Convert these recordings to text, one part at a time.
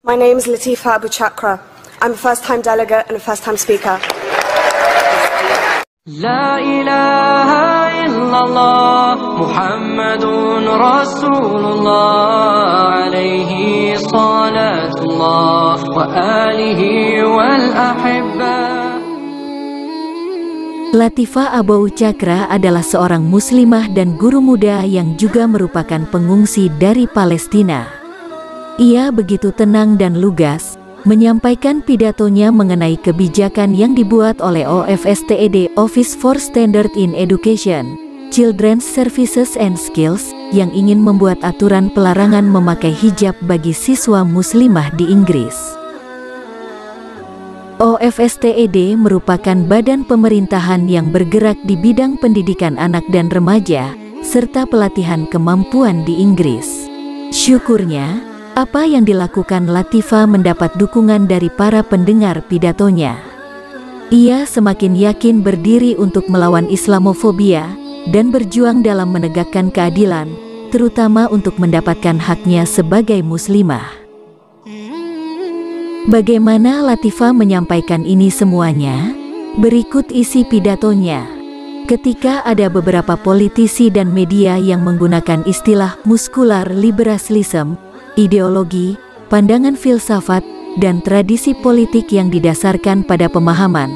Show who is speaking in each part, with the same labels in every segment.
Speaker 1: My name is Latifa Abu Chakra. I'm a first-time delegate and a first-time speaker.
Speaker 2: La ilaha illallah Muhammadun Rasulullah alaihi salatullah wa alihi wal ahibba.
Speaker 3: Latifa Abu Chakra adalah seorang muslimah dan guru muda yang juga merupakan pengungsi dari Palestina. Ia begitu tenang dan lugas menyampaikan pidatonya mengenai kebijakan yang dibuat oleh OFSTED Office for Standard in Education, Children's Services and Skills yang ingin membuat aturan pelarangan memakai hijab bagi siswa muslimah di Inggris. OFSTED merupakan badan pemerintahan yang bergerak di bidang pendidikan anak dan remaja, serta pelatihan kemampuan di Inggris. Syukurnya, apa yang dilakukan Latifa mendapat dukungan dari para pendengar pidatonya. Ia semakin yakin berdiri untuk melawan Islamofobia dan berjuang dalam menegakkan keadilan, terutama untuk mendapatkan haknya sebagai muslimah. Bagaimana Latifa menyampaikan ini semuanya? Berikut isi pidatonya. Ketika ada beberapa politisi dan media yang menggunakan istilah muskular liberalism, ideologi, pandangan filsafat, dan tradisi politik yang didasarkan pada pemahaman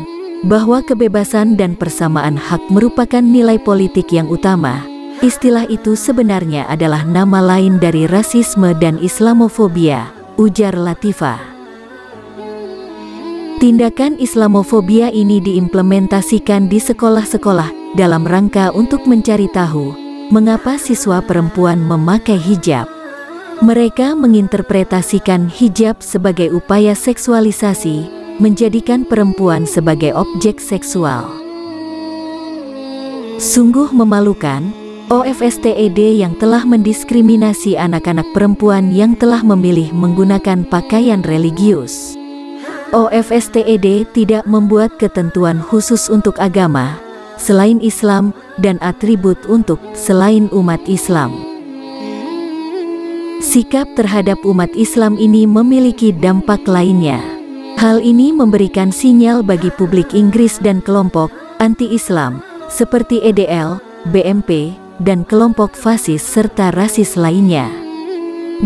Speaker 3: bahwa kebebasan dan persamaan hak merupakan nilai politik yang utama. Istilah itu sebenarnya adalah nama lain dari rasisme dan Islamofobia, ujar Latifa. Tindakan Islamofobia ini diimplementasikan di sekolah-sekolah dalam rangka untuk mencari tahu mengapa siswa perempuan memakai hijab. Mereka menginterpretasikan hijab sebagai upaya seksualisasi, menjadikan perempuan sebagai objek seksual. Sungguh memalukan, OFSTED yang telah mendiskriminasi anak-anak perempuan yang telah memilih menggunakan pakaian religius. OFSTED tidak membuat ketentuan khusus untuk agama, selain Islam, dan atribut untuk selain umat Islam. Sikap terhadap umat Islam ini memiliki dampak lainnya. Hal ini memberikan sinyal bagi publik Inggris dan kelompok anti-Islam seperti EDL, BMP, dan kelompok fasis serta rasis lainnya,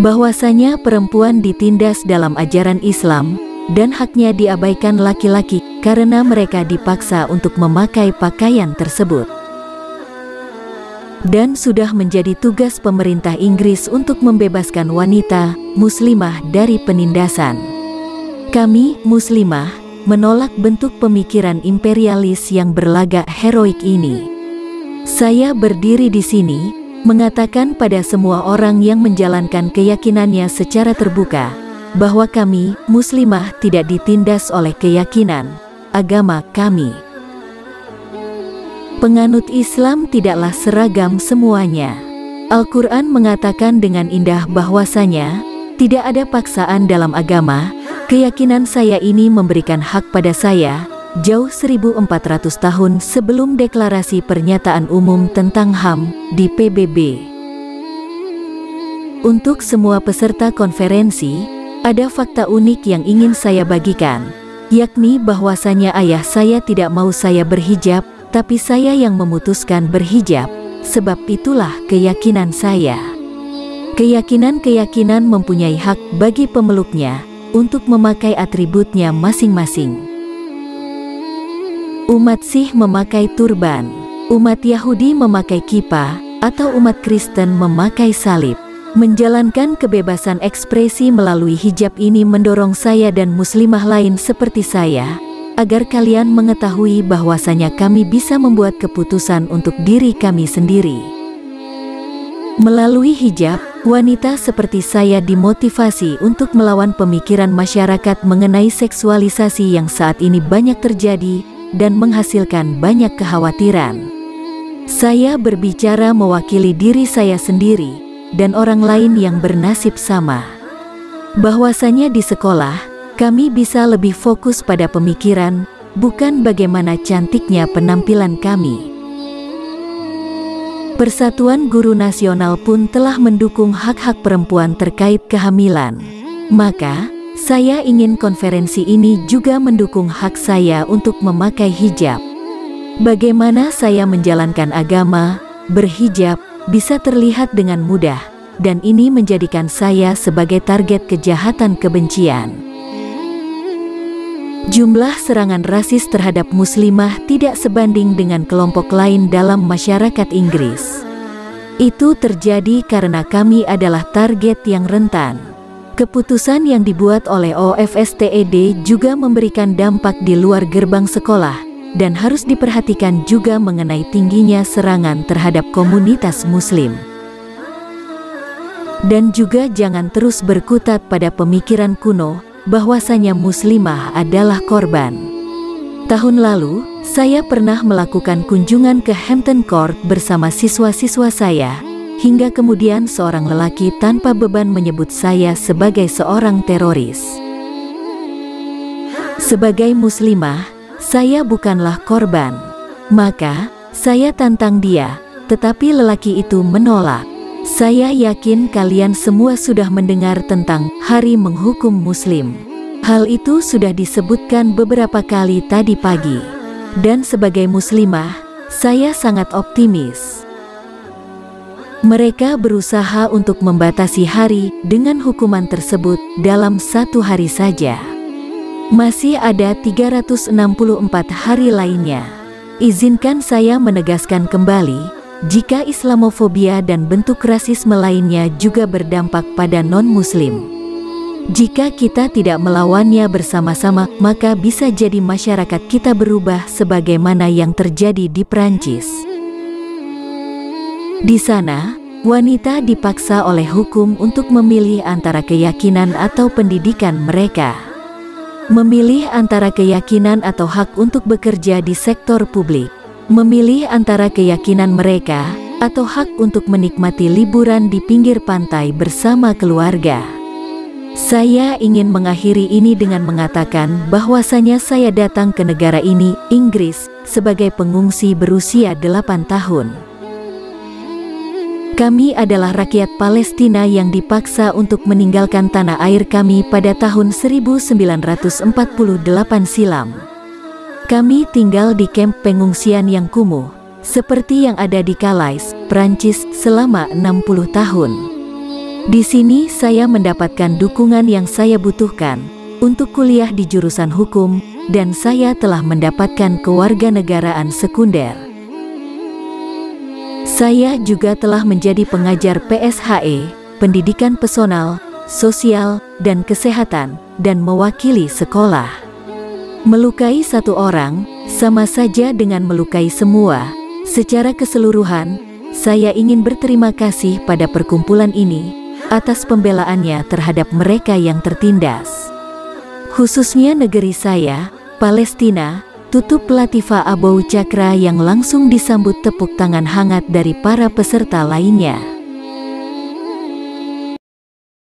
Speaker 3: bahwasanya perempuan ditindas dalam ajaran Islam dan haknya diabaikan laki-laki karena mereka dipaksa untuk memakai pakaian tersebut. Dan sudah menjadi tugas pemerintah Inggris untuk membebaskan wanita muslimah dari penindasan. Kami, muslimah, menolak bentuk pemikiran imperialis yang berlagak heroik ini. Saya berdiri di sini, mengatakan pada semua orang yang menjalankan keyakinannya secara terbuka, bahwa kami, muslimah, tidak ditindas oleh keyakinan agama kami. Penganut Islam tidaklah seragam semuanya. Al-Quran mengatakan dengan indah bahwasanya tidak ada paksaan dalam agama. Keyakinan saya ini memberikan hak pada saya, jauh 1400 tahun sebelum deklarasi pernyataan umum tentang HAM di PBB. Untuk semua peserta konferensi, ada fakta unik yang ingin saya bagikan, yakni bahwasanya ayah saya tidak mau saya berhijab, tapi saya yang memutuskan berhijab, sebab itulah keyakinan saya. Keyakinan-keyakinan mempunyai hak bagi pemeluknya untuk memakai atributnya masing-masing. Umat Sikh memakai turban, umat Yahudi memakai kippah, atau umat Kristen memakai salib. Menjalankan kebebasan ekspresi melalui hijab ini mendorong saya dan muslimah lain seperti saya, agar kalian mengetahui bahwasanya kami bisa membuat keputusan untuk diri kami sendiri. Melalui hijab, wanita seperti saya dimotivasi untuk melawan pemikiran masyarakat mengenai seksualisasi yang saat ini banyak terjadi dan menghasilkan banyak kekhawatiran. Saya berbicara mewakili diri saya sendiri dan orang lain yang bernasib sama. Bahwasanya di sekolah, kami bisa lebih fokus pada pemikiran, bukan bagaimana cantiknya penampilan kami. Persatuan Guru Nasional pun telah mendukung hak-hak perempuan terkait kehamilan. Maka, Saya ingin konferensi ini juga mendukung hak saya untuk memakai hijab. Bagaimana saya menjalankan agama, berhijab, bisa terlihat dengan mudah, dan ini menjadikan saya sebagai target kejahatan kebencian. Jumlah serangan rasis terhadap muslimah tidak sebanding dengan kelompok lain dalam masyarakat Inggris. Itu terjadi karena kami adalah target yang rentan. Keputusan yang dibuat oleh OFSTED juga memberikan dampak di luar gerbang sekolah, dan harus diperhatikan juga mengenai tingginya serangan terhadap komunitas muslim. Dan juga jangan terus berkutat pada pemikiran kuno, bahwasanya muslimah adalah korban. Tahun lalu, saya pernah melakukan kunjungan ke Hampton Court bersama siswa-siswa saya, hingga kemudian seorang lelaki tanpa beban menyebut saya sebagai seorang teroris. Sebagai muslimah, saya bukanlah korban. Maka, saya tantang dia, tetapi lelaki itu menolak. Saya yakin kalian semua sudah mendengar tentang Hari Menghukum Muslim. Hal itu sudah disebutkan beberapa kali tadi pagi. Dan sebagai muslimah, saya sangat optimis. Mereka berusaha untuk membatasi hari dengan hukuman tersebut dalam 1 hari saja. Masih ada 364 hari lainnya. Izinkan saya menegaskan kembali, jika Islamofobia dan bentuk rasisme lainnya juga berdampak pada non-muslim. Jika kita tidak melawannya bersama-sama, maka bisa jadi masyarakat kita berubah sebagaimana yang terjadi di Prancis. Di sana, wanita dipaksa oleh hukum untuk memilih antara keyakinan atau pendidikan mereka. Memilih antara keyakinan atau hak untuk bekerja di sektor publik. Memilih antara keyakinan mereka atau hak untuk menikmati liburan di pinggir pantai bersama keluarga. Saya ingin mengakhiri ini dengan mengatakan bahwasanya saya datang ke negara ini, Inggris, sebagai pengungsi berusia 8 tahun. Kami adalah rakyat Palestina yang dipaksa untuk meninggalkan tanah air kami pada tahun 1948 silam. Kami tinggal di kamp pengungsian yang kumuh, seperti yang ada di Calais, Prancis, selama 60 tahun. Di sini saya mendapatkan dukungan yang saya butuhkan untuk kuliah di jurusan hukum, dan saya telah mendapatkan kewarganegaraan sekunder. Saya juga telah menjadi pengajar PSHE, pendidikan personal, sosial, dan kesehatan, dan mewakili sekolah. Melukai satu orang, sama saja dengan melukai semua. Secara keseluruhan, saya ingin berterima kasih pada perkumpulan ini, atas pembelaannya terhadap mereka yang tertindas. Khususnya negeri saya, Palestina, tutup Latifah Abou Chakra yang langsung disambut tepuk tangan hangat dari para peserta lainnya.